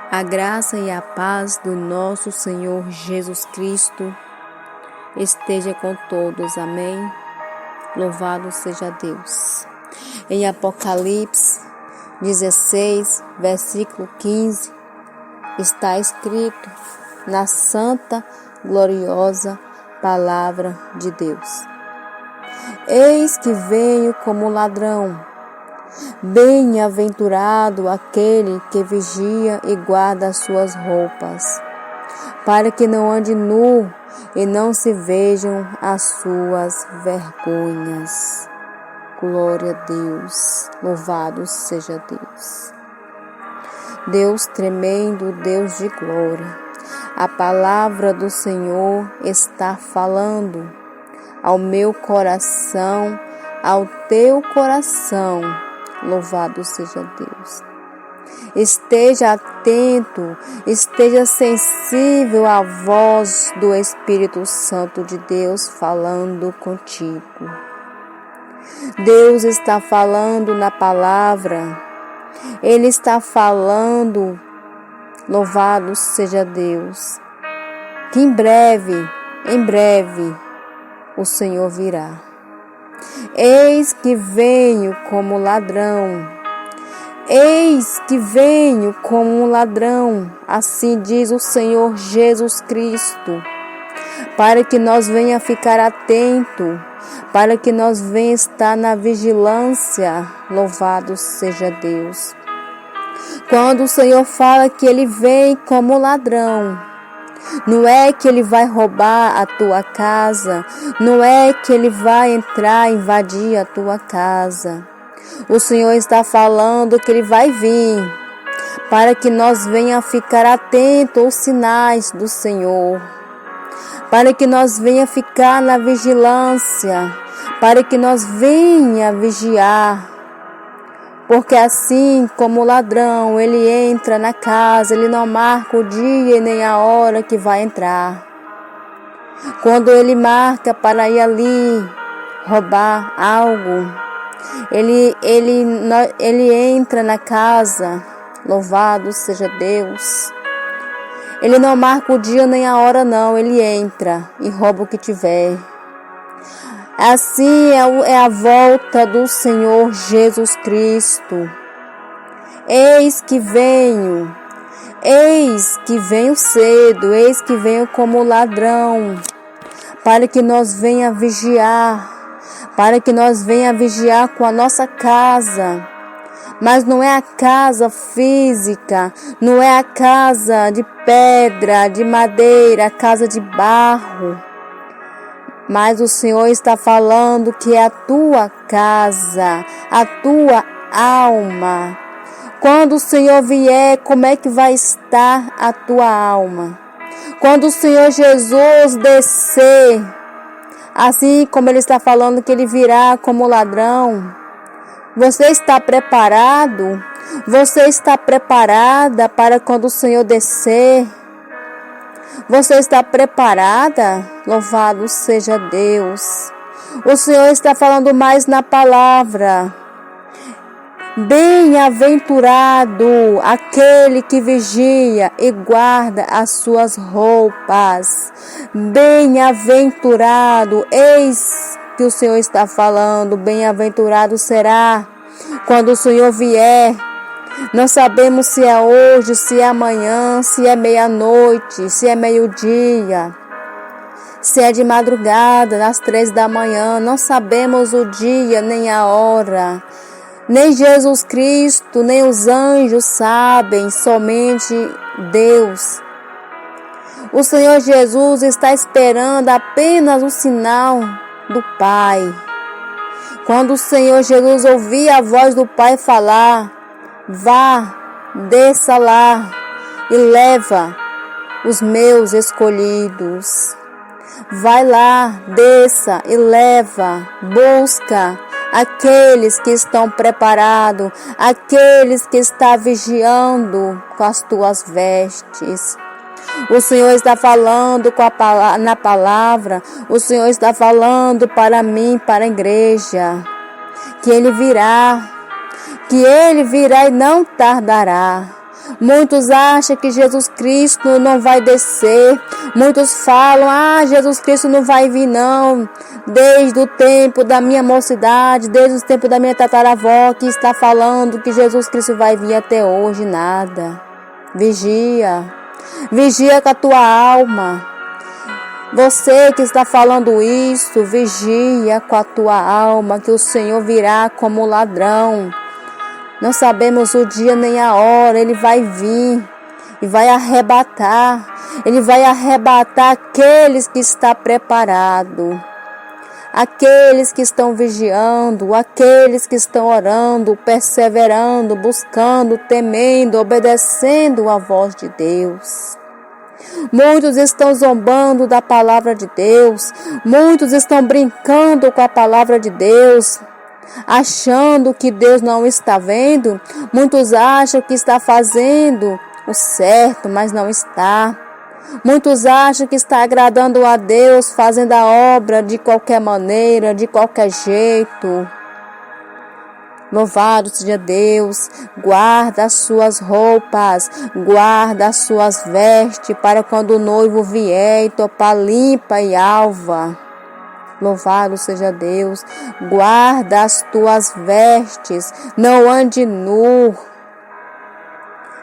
A graça e a paz do nosso Senhor Jesus Cristo esteja com todos. Amém. Louvado seja Deus. Em Apocalipse 16, versículo 15, está escrito na santa, gloriosa palavra de Deus: Eis que venho como ladrão. Bem-aventurado aquele que vigia e guarda as suas roupas, para que não ande nu e não se vejam as suas vergonhas. Glória a Deus, louvado seja Deus. Deus tremendo, Deus de glória, a palavra do Senhor está falando ao meu coração, ao teu coração. Louvado seja Deus. Esteja atento, esteja sensível à voz do Espírito Santo de Deus falando contigo. Deus está falando na palavra, Ele está falando, louvado seja Deus, que em breve, o Senhor virá. Eis que venho como ladrão. Eis que venho como um ladrão, assim diz o Senhor Jesus Cristo, para que nós venha ficar atento, para que nós venha estar na vigilância. Louvado seja Deus. Quando o Senhor fala que Ele vem como ladrão, não é que Ele vai roubar a tua casa, não é que Ele vai entrar, invadir a tua casa. O Senhor está falando que Ele vai vir, para que nós venha ficar atentos aos sinais do Senhor, para que nós venha ficar na vigilância, para que nós venha vigiar. Porque assim como o ladrão, ele entra na casa, ele não marca o dia e nem a hora que vai entrar. Quando ele marca para ir ali roubar algo, ele entra na casa. Louvado seja Deus. Ele não marca o dia nem a hora não, ele entra e rouba o que tiver. Assim é a volta do Senhor Jesus Cristo. Eis que venho cedo, eis que venho como ladrão, para que nós venha vigiar, para que nós venha vigiar com a nossa casa. Mas não é a casa física, não é a casa de pedra, de madeira, a casa de barro. Mas o Senhor está falando que é a tua casa, a tua alma. Quando o Senhor vier, como é que vai estar a tua alma? Quando o Senhor Jesus descer, assim como Ele está falando que Ele virá como ladrão, você está preparado? Você está preparada para quando o Senhor descer? Você está preparada? Louvado seja Deus. O Senhor está falando mais na palavra. Bem-aventurado aquele que vigia e guarda as suas roupas. Bem-aventurado, eis que o Senhor está falando. Bem-aventurado será quando o Senhor vier. Não sabemos se é hoje, se é amanhã, se é meia-noite, se é meio-dia, se é de madrugada, às 3 da manhã. Não sabemos o dia nem a hora. Nem Jesus Cristo, nem os anjos sabem, somente Deus. O Senhor Jesus está esperando apenas o sinal do Pai. Quando o Senhor Jesus ouvir a voz do Pai falar: vá, desça lá e leva os meus escolhidos. Vai lá, desça e leva, busca aqueles que estão preparados, aqueles que estão vigiando com as tuas vestes. O Senhor está falando na palavra, o Senhor está falando para mim, para a igreja, que Ele virá e não tardará. Muitos acham que Jesus Cristo não vai descer. Muitos falam, Jesus Cristo não vai vir não. Desde o tempo da minha mocidade, desde o tempo da minha tataravó, que está falando que Jesus Cristo vai vir até hoje, nada. Vigia. Vigia com a tua alma. Você que está falando isso, vigia com a tua alma, que o Senhor virá como ladrão. Não sabemos o dia nem a hora, Ele vai vir e vai arrebatar. Ele vai arrebatar aqueles que estão preparados, aqueles que estão vigiando, aqueles que estão orando, perseverando, buscando, temendo, obedecendo a voz de Deus. Muitos estão zombando da palavra de Deus, muitos estão brincando com a palavra de Deus, achando que Deus não está vendo. Muitos acham que está fazendo o certo, mas não está. Muitos acham que está agradando a Deus, fazendo a obra de qualquer maneira, de qualquer jeito. Louvado seja Deus. Guarda as suas roupas, guarda as suas vestes, para quando o noivo vier e topar limpa e alva. Louvado seja Deus. Guarda as tuas vestes, não ande nu.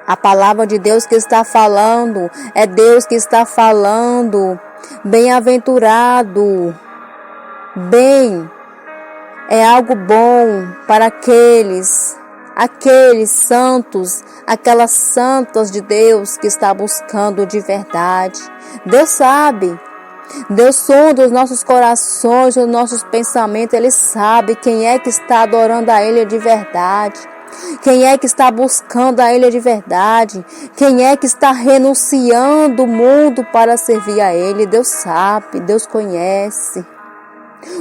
A palavra de Deus que está falando, é Deus que está falando. Bem-aventurado, bem, é algo bom para aqueles santos, aquelas santas de Deus que está buscando de verdade. Deus sabe. Deus sonda os nossos corações, os nossos pensamentos. Ele sabe quem é que está adorando a Ele de verdade. Quem é que está buscando a Ele de verdade. Quem é que está renunciando o mundo para servir a Ele. Deus sabe, Deus conhece.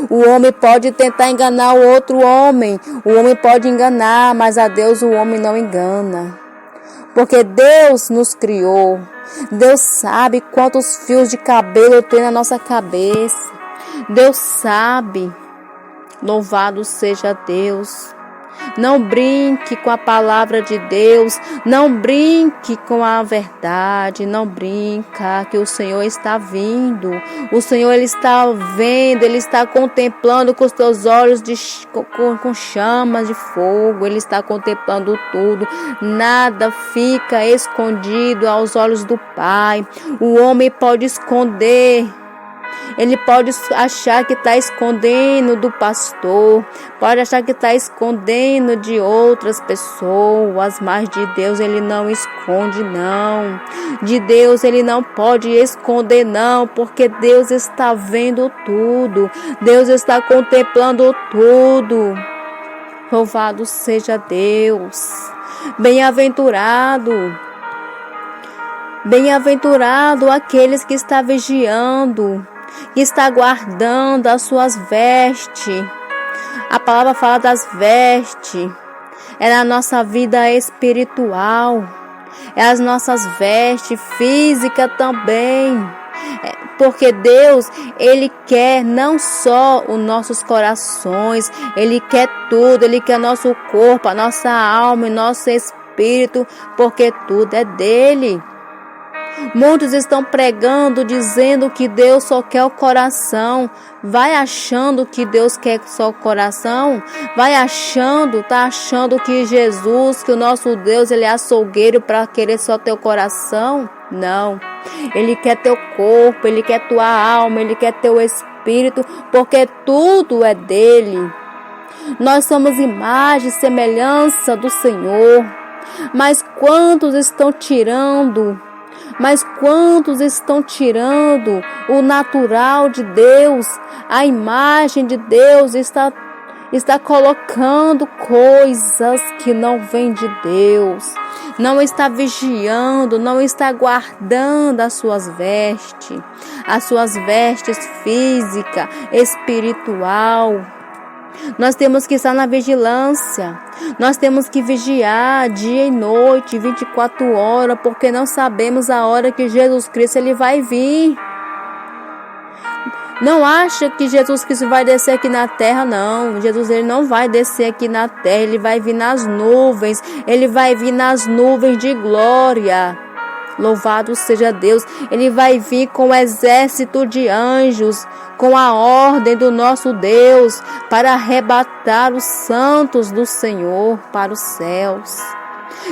O homem pode tentar enganar o outro homem. O homem pode enganar, mas a Deus o homem não engana. Porque Deus nos criou. Deus sabe quantos fios de cabelo tem na nossa cabeça. Deus sabe. Louvado seja Deus. Não brinque com a palavra de Deus. Não brinque com a verdade. Não brinca que o Senhor está vindo. O Senhor, Ele está vendo. Ele está contemplando com os teus olhos com chamas de fogo. Ele está contemplando tudo. Nada fica escondido aos olhos do Pai. O homem pode esconder. Ele pode achar que está escondendo do pastor, pode achar que está escondendo de outras pessoas, mas de Deus Ele não esconde não. De Deus Ele não pode esconder não, porque Deus está vendo tudo, Deus está contemplando tudo. Louvado seja Deus. Bem-aventurado aqueles que estão vigiando, que está guardando as suas vestes. A palavra fala das vestes. É na nossa vida espiritual. É as nossas vestes físicas também. Porque Deus, Ele quer não só os nossos corações. Ele quer tudo. Ele quer nosso corpo, a nossa alma e nosso espírito. Porque tudo é dele. Muitos estão pregando, dizendo que Deus só quer o coração. Vai achando que Deus quer só o coração? Tá achando que Jesus, que o nosso Deus, Ele é açougueiro para querer só teu coração? Não. Ele quer teu corpo, Ele quer tua alma, Ele quer teu espírito, porque tudo é dele. Nós somos imagem e semelhança do Senhor. Mas quantos estão tirando o natural de Deus, a imagem de Deus, está colocando coisas que não vêm de Deus, não está vigiando, não está guardando as suas vestes física, espiritual. Nós temos que estar na vigilância. Nós temos que vigiar dia e noite, 24 horas, porque não sabemos a hora que Jesus Cristo Ele vai vir. Não acha que Jesus Cristo vai descer aqui na terra, não. Jesus, ele não vai descer aqui na terra, ele vai vir nas nuvens. Ele vai vir nas nuvens de glória. Louvado seja Deus. Ele vai vir com um exército de anjos, com a ordem do nosso Deus, para arrebatar os santos do Senhor para os céus.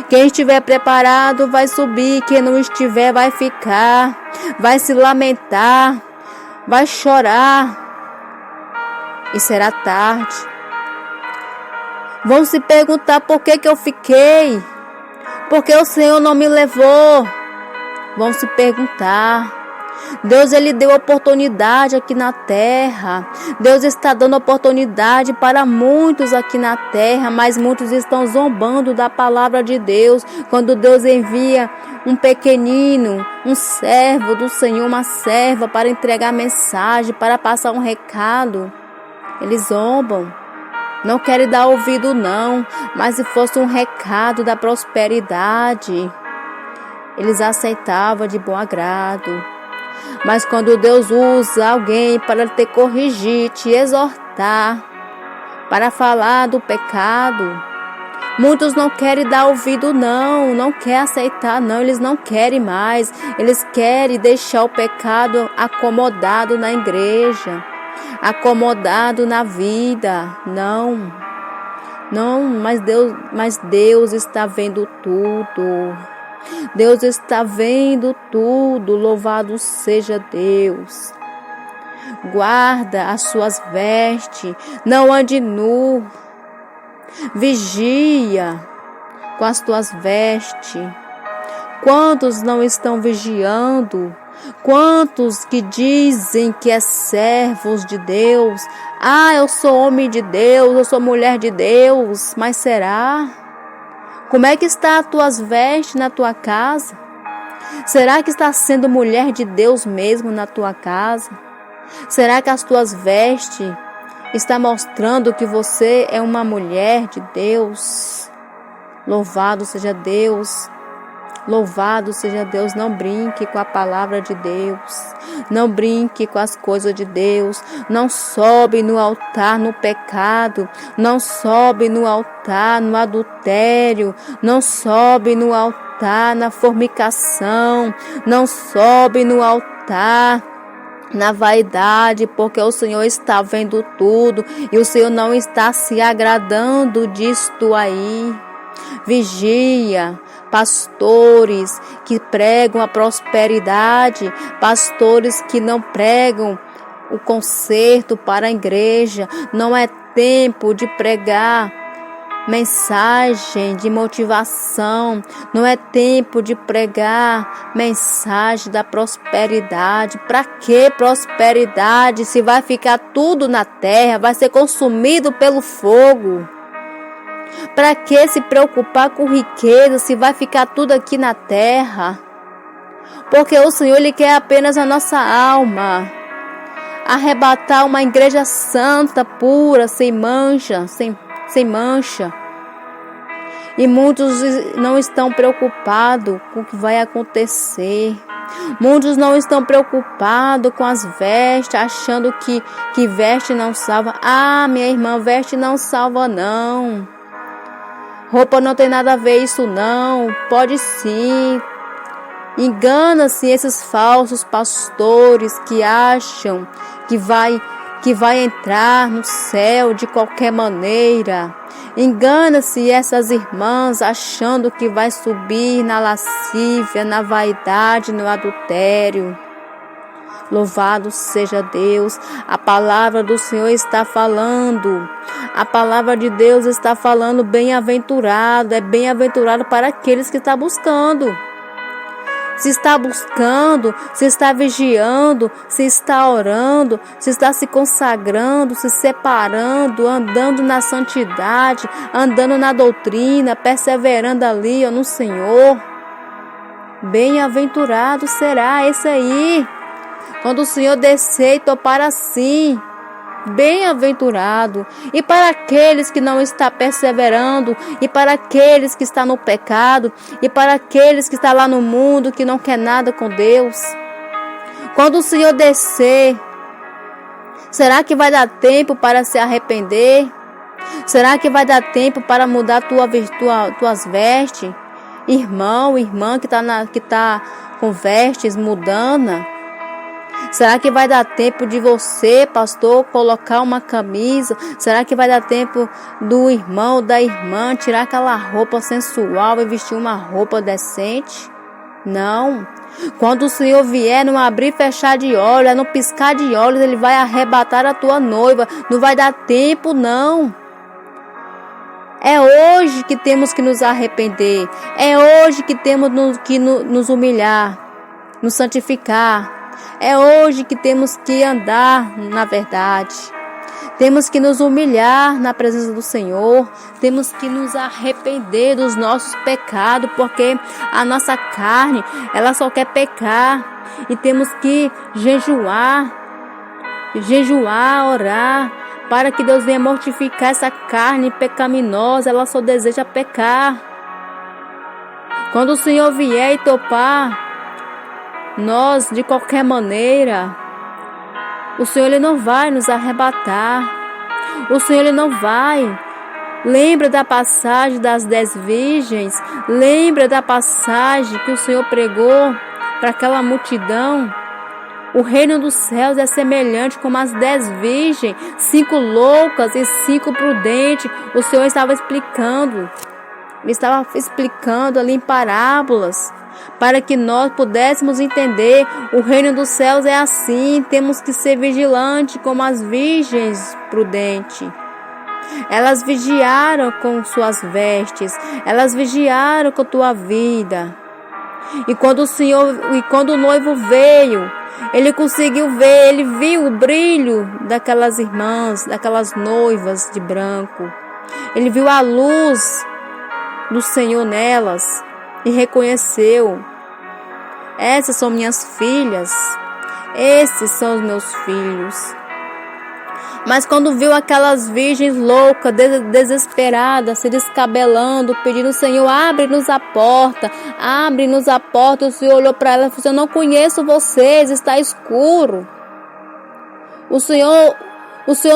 Quem estiver preparado vai subir, quem não estiver vai ficar, vai se lamentar, vai chorar e será tarde. Vão se perguntar por que eu fiquei, por que o Senhor não me levou. Vão se perguntar. Deus, ele deu oportunidade aqui na terra. Deus está dando oportunidade para muitos aqui na terra, mas muitos estão zombando da palavra de Deus. Quando Deus envia um pequenino, um servo do Senhor, uma serva para entregar mensagem, para passar um recado, eles zombam. Não querem dar ouvido não, mas se fosse um recado da prosperidade, eles aceitavam de bom agrado. Mas quando Deus usa alguém para te corrigir, te exortar, para falar do pecado, muitos não querem dar ouvido não querem aceitar não, eles não querem mais, eles querem deixar o pecado acomodado na igreja, acomodado na vida. Não, mas Deus está vendo tudo. Deus está vendo tudo, louvado seja Deus. Guarda as suas vestes, não ande nu. Vigia com as tuas vestes. Quantos não estão vigiando? Quantos que dizem que é servos de Deus? Ah, eu sou homem de Deus, eu sou mulher de Deus, mas será? Como é que está as tuas vestes na tua casa? Será que está sendo mulher de Deus mesmo na tua casa? Será que as tuas vestes estão mostrando que você é uma mulher de Deus? Louvado seja Deus. Louvado seja Deus. Não brinque com a palavra de Deus. Não brinque com as coisas de Deus. Não sobe no altar no pecado. Não sobe no altar no adultério. Não sobe no altar na fornicação. Não sobe no altar na vaidade, porque o Senhor está vendo tudo e o Senhor não está se agradando disto aí. Vigia. Pastores que pregam a prosperidade, pastores que não pregam o conserto para a igreja. Não é tempo de pregar mensagem de motivação, não é tempo de pregar mensagem da prosperidade. Para que prosperidade se vai ficar tudo na terra, vai ser consumido pelo fogo? Para que se preocupar com riqueza se vai ficar tudo aqui na terra? Porque o Senhor, Ele quer apenas a nossa alma. Arrebatar uma igreja santa, pura, sem mancha, sem mancha. E muitos não estão preocupados com o que vai acontecer. Muitos não estão preocupados com as vestes, achando que veste não salva. Ah, minha irmã, veste não salva não. Roupa não tem nada a ver isso não, pode sim. Engana-se esses falsos pastores que acham que vai entrar no céu de qualquer maneira. Engana-se essas irmãs achando que vai subir na lascívia, na vaidade, no adultério. Louvado seja Deus. A palavra do Senhor está falando. A palavra de Deus está falando bem-aventurado. É bem-aventurado para aqueles que estão buscando. Se está buscando, se está vigiando, se está orando, se está se consagrando, se separando, andando na santidade, andando na doutrina, perseverando ali no Senhor. Bem-aventurado será esse aí. Quando o Senhor descer e topar assim, bem-aventurado. E para aqueles que não estão perseverando, e para aqueles que estão no pecado, e para aqueles que estão lá no mundo, que não quer nada com Deus. Quando o Senhor descer Será que vai dar tempo para se arrepender? Será que vai dar tempo para mudar tuas vestes? Irmão, irmã que tá com vestes mudando? Será que vai dar tempo de você, pastor, colocar uma camisa? Será que vai dar tempo do irmão, da irmã, tirar aquela roupa sensual e vestir uma roupa decente? Não. Quando o Senhor vier, não abrir e fechar de olhos, não piscar de olhos, Ele vai arrebatar a tua noiva. Não vai dar tempo, não. É hoje que temos que nos arrepender. É hoje que temos que nos humilhar, nos santificar. É hoje que temos que andar na verdade. Temos que nos humilhar na presença do Senhor. Temos que nos arrepender dos nossos pecados, porque a nossa carne, ela só quer pecar. E temos que jejuar, orar, para que Deus venha mortificar essa carne pecaminosa. Ela só deseja pecar. Quando o Senhor vier e topar nós, de qualquer maneira, o Senhor Ele não vai nos arrebatar. O Senhor Ele não vai. Lembra da passagem das 10 virgens? Lembra da passagem que o Senhor pregou para aquela multidão? O reino dos céus é semelhante como as 10 virgens, 5 loucas e 5 prudentes. O Senhor estava explicando. Ele estava explicando ali em parábolas, para que nós pudéssemos entender. O reino dos céus é assim. Temos que ser vigilantes como as virgens prudentes. Elas vigiaram com suas vestes. Elas vigiaram com a tua vida. E quando o noivo veio, ele conseguiu ver, ele viu o brilho daquelas irmãs, daquelas noivas de branco. Ele viu a luz do Senhor nelas e reconheceu: essas são minhas filhas, esses são os meus filhos. Mas quando viu aquelas virgens loucas, desesperadas, se descabelando, pedindo: Senhor, abre-nos a porta, abre-nos a porta. O Senhor olhou para ela e falou: eu não conheço vocês, está escuro. O Senhor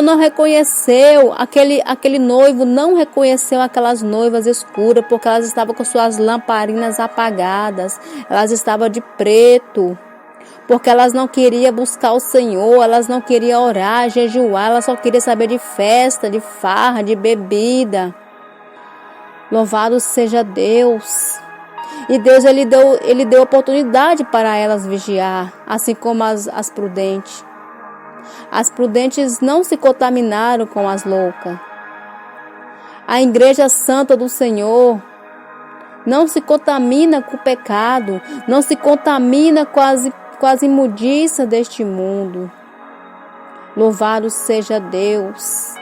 não reconheceu, aquele noivo não reconheceu aquelas noivas escuras, porque elas estavam com suas lamparinas apagadas, elas estavam de preto, porque elas não queriam buscar o Senhor, elas não queriam orar, jejuar, elas só queriam saber de festa, de farra, de bebida. Louvado seja Deus. E Deus ele deu oportunidade para elas vigiar, assim como as prudentes. As prudentes não se contaminaram com as loucas. A igreja santa do Senhor não se contamina com o pecado, não se contamina com as imundícias deste mundo. Louvado seja Deus.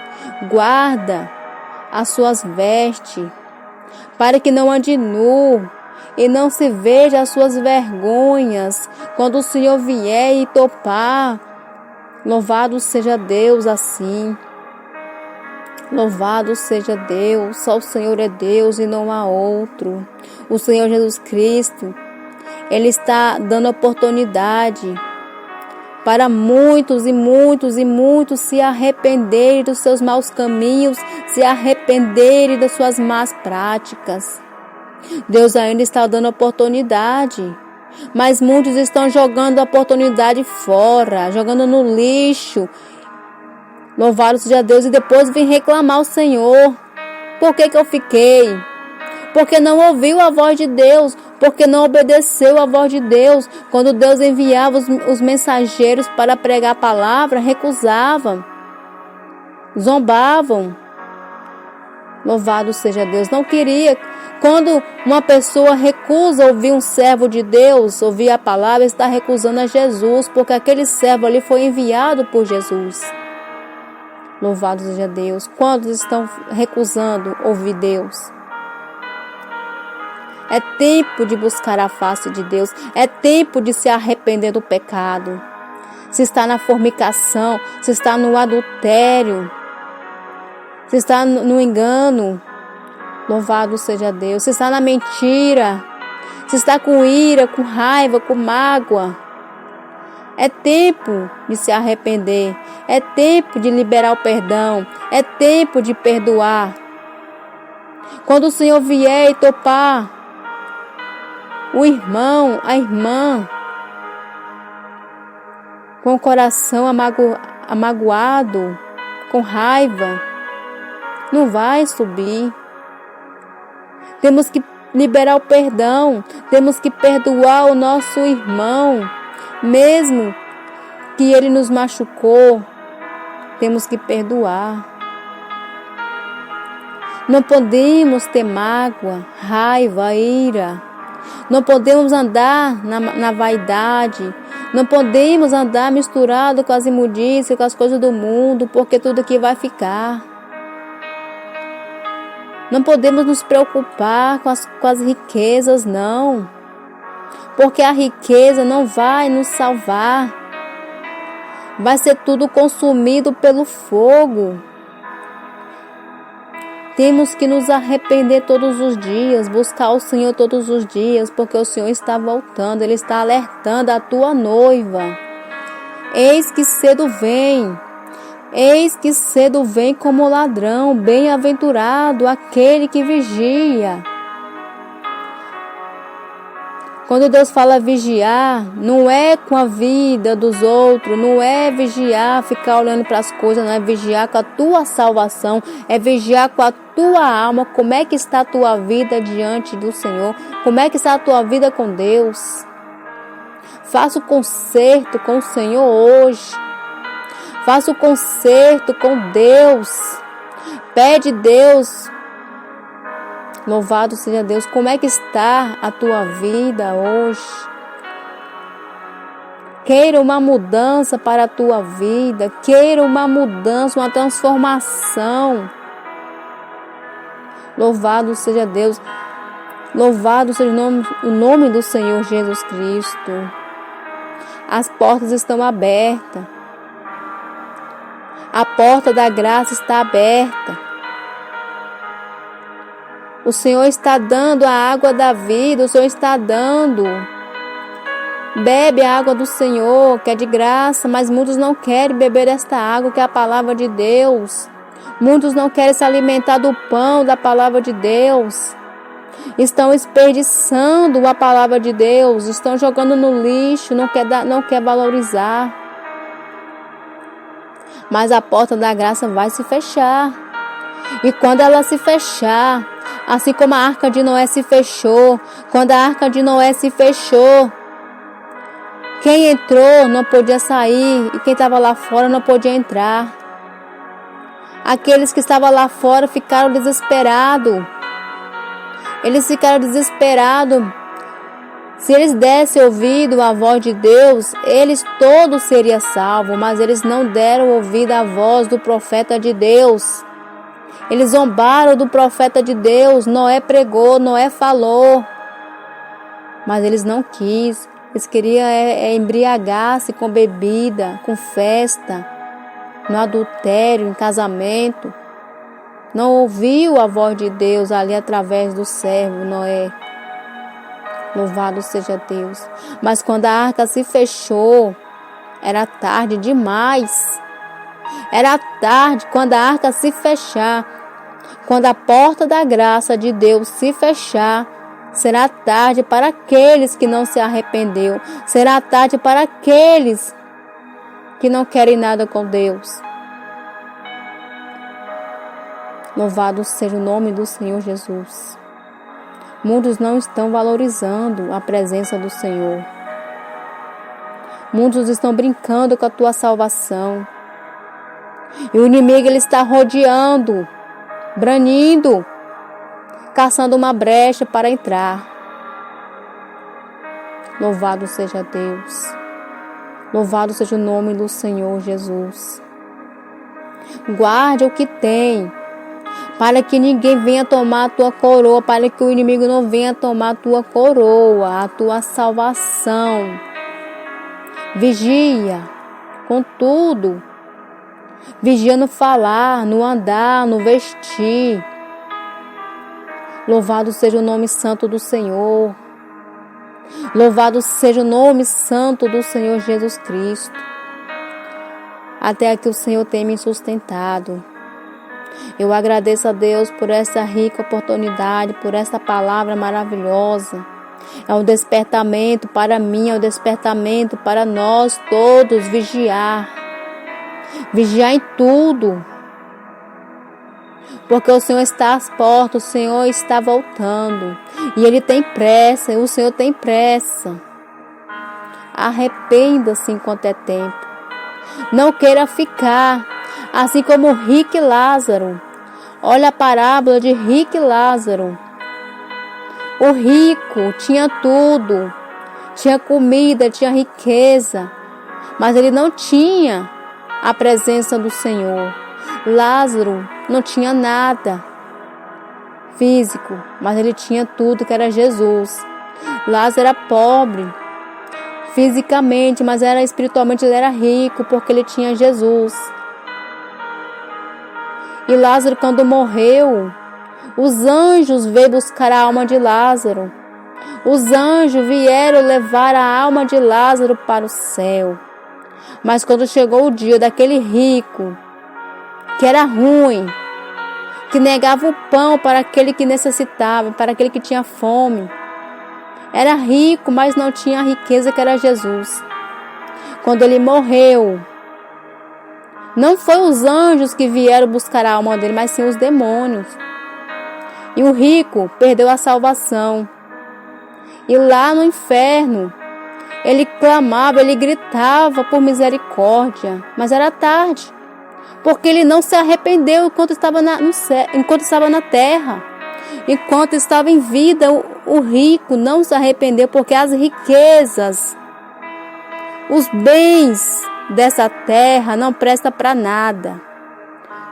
Guarda as suas vestes, para que não ande nu e não se veja as suas vergonhas quando o Senhor vier e topar. Louvado seja Deus assim. Louvado seja Deus. Só o Senhor é Deus e não há outro. O Senhor Jesus Cristo, Ele está dando oportunidade para muitos e muitos e muitos se arrependerem dos seus maus caminhos, se arrependerem das suas más práticas. Deus ainda está dando oportunidade. Mas muitos estão jogando a oportunidade fora, jogando no lixo. Louvado seja Deus. E depois vem reclamar ao Senhor: por que eu fiquei? Porque não ouviu a voz de Deus, porque não obedeceu a voz de Deus. Quando Deus enviava os mensageiros para pregar a palavra, recusavam, zombavam. Louvado seja Deus. Não queria. Quando uma pessoa recusa ouvir um servo de Deus, ouvir a palavra, está recusando a Jesus, porque aquele servo ali foi enviado por Jesus. Louvado seja Deus. Quantos estão recusando ouvir Deus? É tempo de buscar a face de Deus. É tempo de se arrepender do pecado. Se está na fornicação, se está no adultério, se está no engano, louvado seja Deus. Se está na mentira, se está com ira, com raiva, com mágoa, É tempo de se arrepender. É tempo de liberar o perdão. É tempo de perdoar. Quando o Senhor vier e topar o irmão, a irmã, com o coração amagoado, com raiva, não vai subir. Temos que liberar o perdão. Temos que perdoar o nosso irmão. Mesmo que ele nos machucou, temos que perdoar. Não podemos ter mágoa, raiva, ira. Não podemos andar na vaidade. Não podemos andar misturado com as imundícias, com as coisas do mundo, porque tudo aqui vai ficar. Não podemos nos preocupar com as riquezas, não. Porque a riqueza não vai nos salvar. Vai ser tudo consumido pelo fogo. Temos que nos arrepender todos os dias, buscar o Senhor todos os dias, porque o Senhor está voltando, Ele está alertando a tua noiva. Eis que cedo vem. Eis que cedo vem como ladrão, bem-aventurado aquele que vigia. Quando Deus fala vigiar, não é com a vida dos outros, não é vigiar, ficar olhando para as coisas, não é vigiar com a tua salvação, é vigiar com a tua alma, como é que está a tua vida diante do Senhor, como é que está a tua vida com Deus. Faça o concerto com o Senhor hoje, faça o concerto com Deus, pede Deus. Louvado seja Deus. Como é que está a tua vida hoje? Queira uma mudança para a tua vida. Queira uma mudança, uma transformação. Louvado seja Deus. Louvado seja o nome do Senhor Jesus Cristo. As portas estão abertas. A porta da graça está aberta. O Senhor está dando a água da vida, o Senhor está dando. Bebe a água do Senhor, que é de graça, mas muitos não querem beber esta água, que é a palavra de Deus. Muitos não querem se alimentar do pão da palavra de Deus. Estão desperdiçando a palavra de Deus, estão jogando no lixo, não quer valorizar. Mas a porta da graça vai se fechar. E quando ela se fechar, assim como a arca de Noé se fechou, quando a arca de Noé se fechou, quem entrou não podia sair e quem estava lá fora não podia entrar. Aqueles que estavam lá fora ficaram desesperados. Eles ficaram desesperados. Se eles dessem ouvido à voz de Deus, eles todos seriam salvos, mas eles não deram ouvido à voz do profeta de Deus. Eles zombaram do profeta de Deus. Noé pregou, Noé falou. Mas eles não quis. Eles queriam embriagar-se com bebida, com festa, no adultério, em casamento. Não ouviu a voz de Deus ali através do servo Noé. Louvado seja Deus. Mas quando a arca se fechou, era tarde demais. Era tarde quando a arca se fechar. Quando a porta da graça de Deus se fechar, será tarde para aqueles que não se arrependeu. Será tarde para aqueles que não querem nada com Deus. Louvado seja o nome do Senhor Jesus. Muitos não estão valorizando a presença do Senhor. Muitos estão brincando com a tua salvação. E o inimigo ele está rodeando, branindo, caçando uma brecha para entrar. Louvado seja Deus. Louvado seja o nome do Senhor Jesus. Guarde o que tem, para que ninguém venha tomar a tua coroa, para que o inimigo não venha tomar a tua coroa, a tua salvação. Vigia com tudo. Vigia no falar, no andar, no vestir. Louvado seja o nome santo do Senhor. Louvado seja o nome santo do Senhor Jesus Cristo. Até aqui o Senhor tem me sustentado. Eu agradeço a Deus por essa rica oportunidade, por essa palavra maravilhosa. É um despertamento para mim, é um despertamento para nós todos vigiar. Vigiar em tudo. Porque o Senhor está às portas, o Senhor está voltando. E Ele tem pressa, o Senhor tem pressa. Arrependa-se enquanto é tempo. Não queira ficar, assim como rico e Lázaro. Olha a parábola de rico e Lázaro. O rico tinha tudo, tinha comida, tinha riqueza, mas ele não tinha a presença do Senhor. Lázaro não tinha nada físico, mas ele tinha tudo, que era Jesus. Lázaro era pobre fisicamente, mas espiritualmente ele era rico, porque ele tinha Jesus. E Lázaro, quando morreu, os anjos veio buscar a alma de Lázaro. Os anjos vieram levar a alma de Lázaro para o céu. Mas quando chegou o dia daquele rico, que era ruim, que negava o pão para aquele que necessitava, para aquele que tinha fome, era rico, mas não tinha a riqueza que era Jesus. Quando ele morreu, não foi os anjos que vieram buscar a alma dele, mas sim os demônios. E o rico perdeu a salvação. E lá no inferno, ele clamava, ele gritava por misericórdia. Mas era tarde, porque ele não se arrependeu enquanto estava na terra. Enquanto estava em vida, o rico não se arrependeu, porque as riquezas, os bens dessa terra não prestam para nada.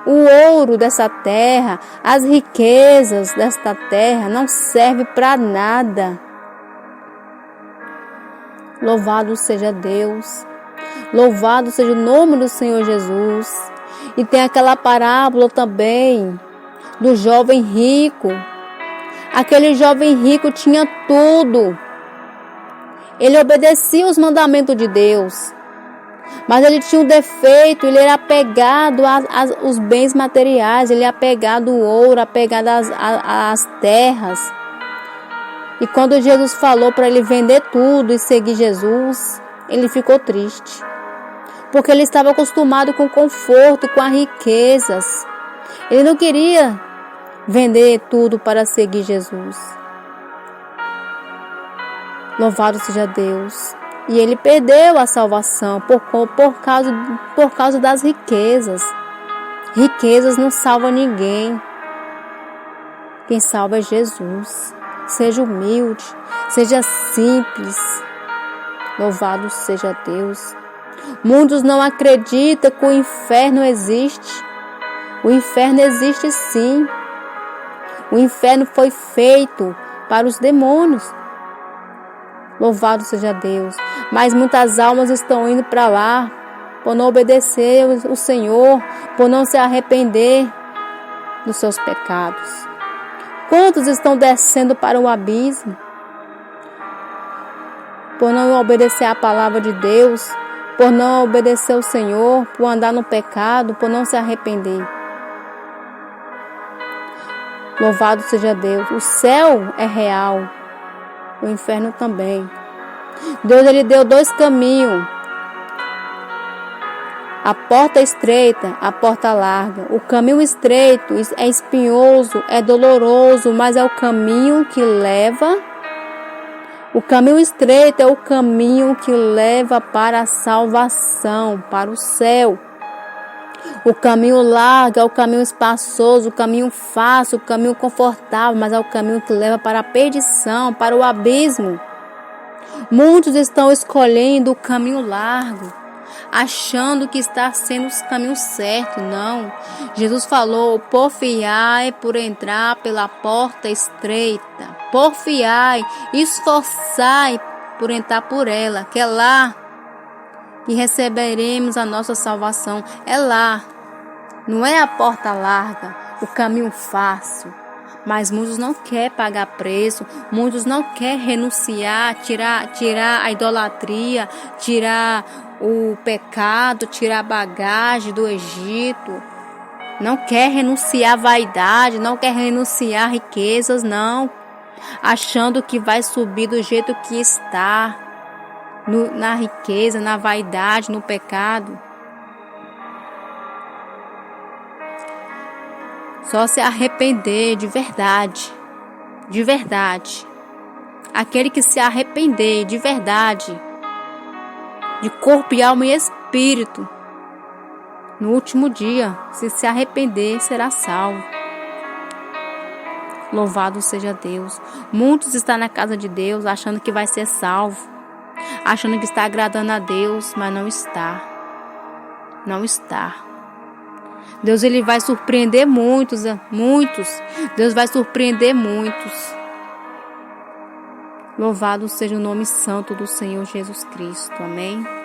O ouro dessa terra, as riquezas desta terra não servem para nada. Louvado seja Deus. Louvado seja o nome do Senhor Jesus. E tem aquela parábola também do jovem rico. Aquele jovem rico tinha tudo. Ele obedecia os mandamentos de Deus. Mas ele tinha um defeito, ele era apegado aos bens materiais, ele era apegado ao ouro, apegado às terras. E quando Jesus falou para ele vender tudo e seguir Jesus, ele ficou triste. Porque ele estava acostumado com o conforto, com as riquezas. Ele não queria vender tudo para seguir Jesus. Louvado seja Deus. E ele perdeu a salvação por causa das riquezas. Riquezas não salvam ninguém. Quem salva é Jesus. Seja humilde, seja simples. Louvado seja Deus. Muitos não acreditam que o inferno existe. O inferno existe sim. O inferno foi feito para os demônios. Louvado seja Deus. Mas muitas almas estão indo para lá por não obedecer o Senhor, por não se arrepender dos seus pecados. Quantos estão descendo para o abismo por não obedecer a palavra de Deus, por não obedecer ao Senhor, por andar no pecado, por não se arrepender? Louvado seja Deus. O céu é real. O inferno também. Deus, ele deu dois caminhos. A porta estreita, a porta larga. O caminho estreito é espinhoso, é doloroso, mas é o caminho que leva. O caminho estreito é o caminho que leva para a salvação, para o céu. O caminho largo é o caminho espaçoso, o caminho fácil, o caminho confortável, mas é o caminho que leva para a perdição, para o abismo. Muitos estão escolhendo o caminho largo, achando que está sendo o caminho certo. Não. Jesus falou: porfiai por entrar pela porta estreita. Porfiai, esforçai por entrar por ela, que é lá que receberemos a nossa salvação. É lá. Não é a porta larga, o caminho fácil. Mas muitos não querem pagar preço, muitos não querem renunciar, tirar a idolatria, tirar o pecado, tirar a bagagem do Egito. Não quer renunciar à vaidade, não quer renunciar a riquezas, não. Achando que vai subir do jeito que está, na riqueza, na vaidade, no pecado. Só se arrepender de verdade, de verdade. Aquele que se arrepender de verdade, de corpo e alma e espírito, no último dia, se arrepender, será salvo. Louvado seja Deus. Muitos estão na casa de Deus achando que vai ser salvo, achando que está agradando a Deus, mas não está. Não está. Deus ele vai surpreender muitos. Deus vai surpreender muitos. Louvado seja o nome santo do Senhor Jesus Cristo. Amém.